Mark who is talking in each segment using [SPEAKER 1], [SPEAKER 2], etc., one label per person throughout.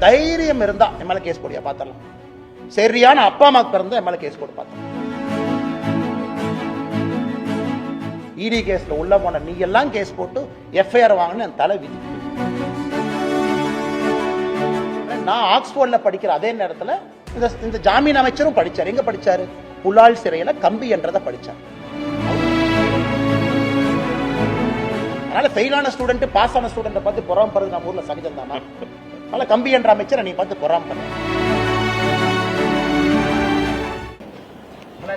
[SPEAKER 1] தைரியம் இருந்தா என் மேல கேஸ் போடியா பாத்திரலாம். சரியான அப்பா அம்மாக்கு பிறந்தா என் மேல கேஸ் போட்டு பார்த்தேன். இடி கேஸ்ல உள்ள போன நீ எல்லாம் கேஸ் போட்டு எஃப்ஐஆர் வாங்கின என் தலை விதி. நான் ஆக்ஸ்போர்ட்ல படிக்கிற அதே நேரத்தில் இந்த ஜாமீன் அமைச்சரும் படிச்சார். எங்க படிச்சாரு? புலால் சிறையில கம்பி என்றதை படிச்சார். அதனால ஃபெயிலான ஸ்டூடெண்ட் பாஸ் ஆன ஸ்டூடெண்ட் பார்த்து பொறாமப்படுறது நம்ம ஊர்ல சகஜம் தானா? அதனால கம்பி என்ற அமைச்சரை நீ பார்த்து பொறாமப்பட.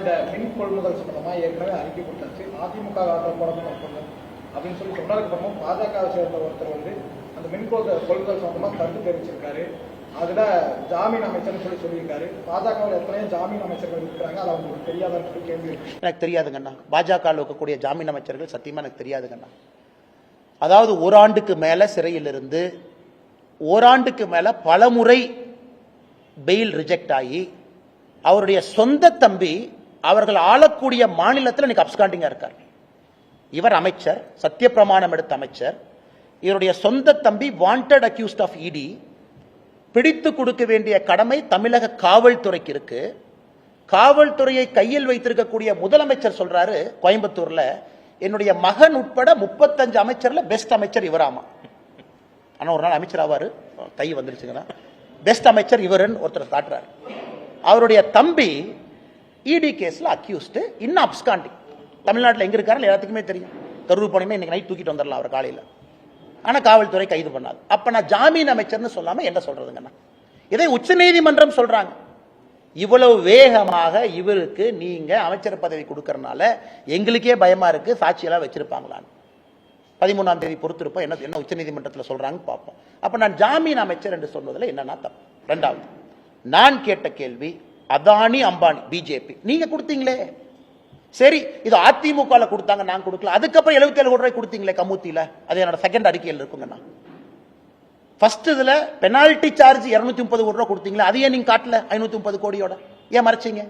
[SPEAKER 2] இந்த மின் கொள்முதல் சம்பந்தமா ஏற்கனவே அறிக்கை கொடுத்தாச்சு. அதிமுக போடணும் அப்படின்னு சொல்லி சொன்னதுக்கு அப்புறமும் பாஜகவை சேர்ந்த ஒருத்தர் அந்த மின் கொள்முதல் சம்பந்தமா கருத்து தெரிவிச்சிருக்காரு. அதுல ஜாமீன் அமைச்சர்னு சொல்லியிருக்காரு. பாஜகவில் எத்தனையோ ஜாமீன் அமைச்சர்கள் இருக்கிறாங்க, அது அவங்களுக்கு தெரியாத கேள்வி. எனக்கு
[SPEAKER 1] தெரியாதுங்கண்ணா. பாஜக இருக்கக்கூடிய ஜாமீன் அமைச்சர்கள் சத்தியமா எனக்கு தெரியாதுங்கண்ணா. அதாவது ஓராண்டுக்கு மேல சிறையில் இருந்து ஓராண்டுக்கு மேல பல முறை பெயில் ரிஜெக்ட் ஆகி அவருடைய சொந்த தம்பி அவர்கள் ஆளக்கூடிய மாநிலத்தில் இன்னைக்கு அப்ஸ்காண்டிங்கா இருக்கார். இவர் அமைச்சர், சத்திய பிரமாணம் எடுத்த அமைச்சர். இவருடைய சொந்த தம்பி வாண்டட் அக்யூஸ்ட் ஆஃப் இடி. பிடித்து கொடுக்க வேண்டிய கடமை தமிழக காவல்துறைக்கு இருக்கு. காவல்துறையை கையில் வைத்திருக்கக்கூடிய முதலமைச்சர் சொல்றாரு கோயம்புத்தூர்ல, என்னுடைய மகன் உட்பட 35 அமைச்சர்ல பெஸ்ட் அமைச்சர் இவராமா. ஆனா ஒரு நாள் அமைச்சர் ஆவாரு, கை வந்துருச்சுங்கன்னா பெஸ்ட் அமைச்சர் இவருன்னு ஒருத்தர் காட்டுறாரு. அவருடைய தம்பி இடி கேஸ்ல அக்யூஸ்ட், இன்னும் அப்ஸ்காண்டிங். தமிழ்நாட்டில் எங்க இருக்காரு எல்லாத்துக்குமே தெரியும். கரூர் போனீங்கன்னா இன்னைக்கு நைட் தூக்கிட்டு வந்துடலாம் அவர் காலையில். ஆனா காவல்துறை கைது பண்ணாது. அப்ப நான் ஜாமீன் அமைச்சர்னு சொல்லாம என்ன சொல்றதுங்கண்ணா? இதை உச்சநீதிமன்றம் சொல்றாங்க. இவ்வளவு வேகமாக இவருக்கு நீங்க அமைச்சர் பதவி கொடுக்கறதுனால எங்களுக்கே பயமா இருக்கு, சாட்சியெல்லாம் வச்சிருப்பாங்களான்னு. 13ஆம் தேதி பொறுத்திருப்போம் என்ன உச்சநீதிமன்றத்தில் சொல்றாங்க பார்ப்போம். அப்ப நான் ஜாமீன் அமைச்சர் என்று சொன்னதுல என்னன்னா தப்பு. ரெண்டாவது, நான் கேட்ட கேள்வி அதானி அம்பானி பிஜேபி நீங்க கொடுத்தீங்களே, சரி இது அதிமுக கொடுத்தாங்க, நான் கொடுக்கல. அதுக்கப்புறம் 77 கோடி ரூபாய் கொடுத்தீங்களே கமுத்தியில, அது என்னோட செகண்ட் அறிக்கையில் இருக்குங்கண்ணா. ஃபர்ஸ்ட் இதுல பெனால்டி சார்ஜ் 230 கோடி ரூபாய் கொடுத்தீங்களா, அதையே நீங்க காட்டல 530 கோடியோட, ஏன் மறைச்சீங்க?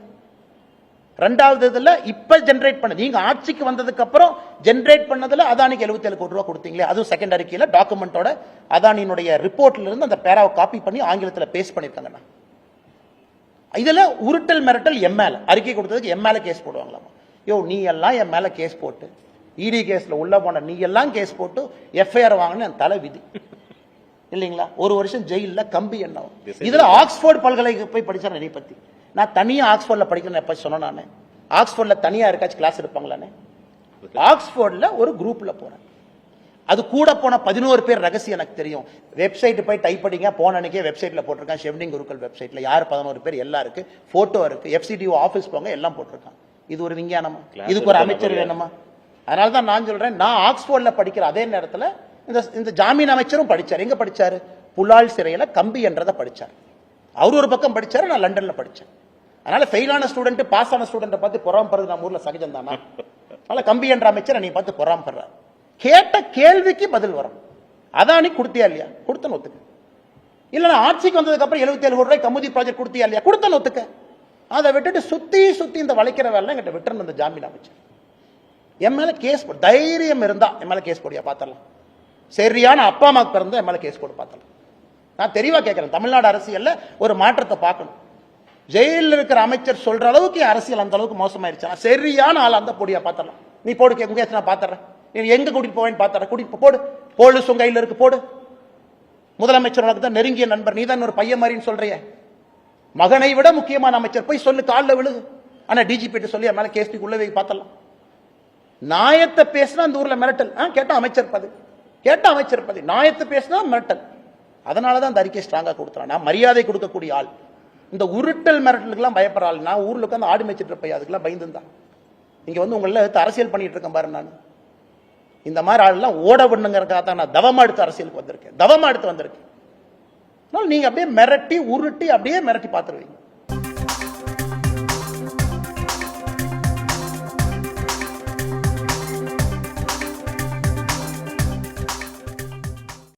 [SPEAKER 1] ரெண்டாவது இதுல இப்ப ஜெனரேட் பண்ண நீங்க ஆட்சிக்கு வந்ததுக்கு அப்புறம் ஜெனரேட் பண்ணதுல அதானிக்கு 77 கோடி ரூபாய் கொடுத்தீங்களே, அதுவும் செகண்ட் அறிக்கையில டாக்குமெண்டோட அதானியினுடைய ரிப்போர்ட்ல இருந்து அந்த பேராவை காப்பி பண்ணி ஆங்கிலத்தில் பேஸ்ட் பண்ணிருக்காங்கண்ணா. இதுல உருட்டல் மிரட்டல் எம்எல்ஏ அறிக்கை கொடுத்ததுக்கு எம்எல்ஏ கேஸ் போடுவாங்களாமா. யோ நீ எல்லாம் என் மேல கேஸ் போட்டு இடி கேஸ்ல உள்ள போன நீ எல்லாம் கேஸ் போட்டு எஃப்ஐஆர் வாங்கின என் தலை விதி இல்லைங்களா? 1 வருஷம் ஜெயில கம்பி என்ன. இதுல ஆக்ஸ்போர்ட் பல்கலைக்கு போய் படிச்சார் என்னை பத்தி. நான் தனியா ஆக்ஸ்போர்ட்ல படிக்கிறேன் எப்ப சொன்னேன் நானு? ஆக்ஸ்போர்ட்ல தனியா இருக்காச்சு கிளாஸ் எடுப்பாங்களானே? ஆக்ஸ்போர்ட்ல ஒரு குரூப்ல போறேன். அது கூட போன 11 பேர் ரகசியம் எனக்கு தெரியும். வெப்சைட் போய் டைப் பண்ணிங்க, போன அன்னைக்கே வெப்சைட்ல போட்டிருக்கான், ஷெவ்னிங் குருக்கள் வெப்சைட்ல யார் 11 பேர் எல்லாம் இருக்கு, போட்டோ இருக்கு, எஃப்சிடிஓ ஆபீஸ் போங்க எல்லாம் போட்டிருக்கான். இது ஒரு விஞ்ஞானமா? இதுக்கு ஒரு அமைச்சர் வேணுமா? அதனாலதான் நான் சொல்றேன், நான் ஆக்ஸ்போர்ட்ல படிக்கிற அதே நேரத்தில் இந்த ஜாமீன் அமைச்சரும் படிச்சார். எங்க படிச்சாரு? புலால் சிறையில கம்பி என்றதை படிச்சார். அவர் ஒரு பக்கம் படிச்சாரு, நான் லண்டன்ல படிச்சேன். அதனால ஃபெயிலான ஸ்டூடெண்ட் பாஸ் ஆன ஸ்டூடெண்ட் பார்த்து பொறாமப்படுறது நம்ம ஊர்ல சகஜம் தானா? அதனால கம்பி என்ற அமைச்சர் நீ பார்த்து பொறாமப்படுறாரு. கேட்ட கேள்விக்கு பதில் வரும். அதானி கொடுத்தியா இல்லையா? கொடுத்த ஒத்துக்க. இல்ல ஆட்சிக்கு வந்ததுக்கு அப்புறம் 77 கோடி ரூபாய் கமுதி ப்ராஜெக்ட் கொடுத்தியா இல்லையா? கொடுத்த ஒத்துக்க. அதை விட்டுட்டு சுத்தி இந்த வளைக்கிற வேலை என்கிட்ட விட்டுறணும். இந்த ஜாமீன் அமைச்சர் என் மேல கேஸ் போடு. தைரியம் இருந்தா என் மேல கேஸ் போடியா பாத்திரலாம். சரியான அப்பா அம்மாக்கு பிறந்தா என் மேல கேஸ் போட்டு பாத்திரலாம். நான் தெளிவா கேட்கிறேன், தமிழ்நாடு அரசியல்ல ஒரு மாற்றத்தை பார்க்கணும். ஜெயிலில் இருக்கிற அமைச்சர் சொல்ற அளவுக்கு அரசியல் அந்த அளவுக்கு மோசமாயிருச்சா? சரியான ஆள் அந்த போடியா பாத்திரலாம். நீ போடு கேட்க, நான் பாத்திரேன். நீ எங்க கூட்டிட்டு போவேன்னு பாத்திர, கூட்டிட்டு போடு. போலீஸ் உங்க கையில் இருக்கு, போடு. முதலமைச்சர் உனக்கு தான் நெருங்கிய நண்பர், நீ தான் ஒரு பையன் மாதிரின்னு சொல்றிய. மகனை விட முக்கியமான அமைச்சர் போய் சொல்லு, காலில் விழுகு. ஆனா டிஜிபி சொல்லி மேல கேஸ் உள்ளவே பார்த்தலாம். நாயத்தை பேசினா அந்த ஊர்ல மிரட்டல். கேட்டா அமைச்சர் பதவி, கேட்டா அமைச்சர் பதவி. நாயத்தை பேசினா மிரட்டல். அதனாலதான் அந்த அறிக்கை ஸ்ட்ராங்கா கொடுத்துறான். நான் மரியாதை கொடுக்கக்கூடிய ஆள். இந்த உருட்டல் மிரட்டலுக்கு பயப்படுற ஆள். நான் ஊர்ல உட்காந்து ஆடு மேய்ச்சிட்டு இருப்பேன், அதுக்கெல்லாம் பயந்துதான் இங்க உங்களை அரசியல் பண்ணிட்டு இருக்கேன் பாரு. நான் இந்த மாதிரி ஆள்லாம் ஓட விடணுங்கிறதுக்காக தான் நான் தவமா எடுத்து அரசியலுக்கு வந்திருக்கேன். தவமா எடுத்து வந்திருக்கேன். நீங்க அப்படியே மிரட்டி உருட்டி அப்படியே மிரட்டி பார்த்துருவீங்க.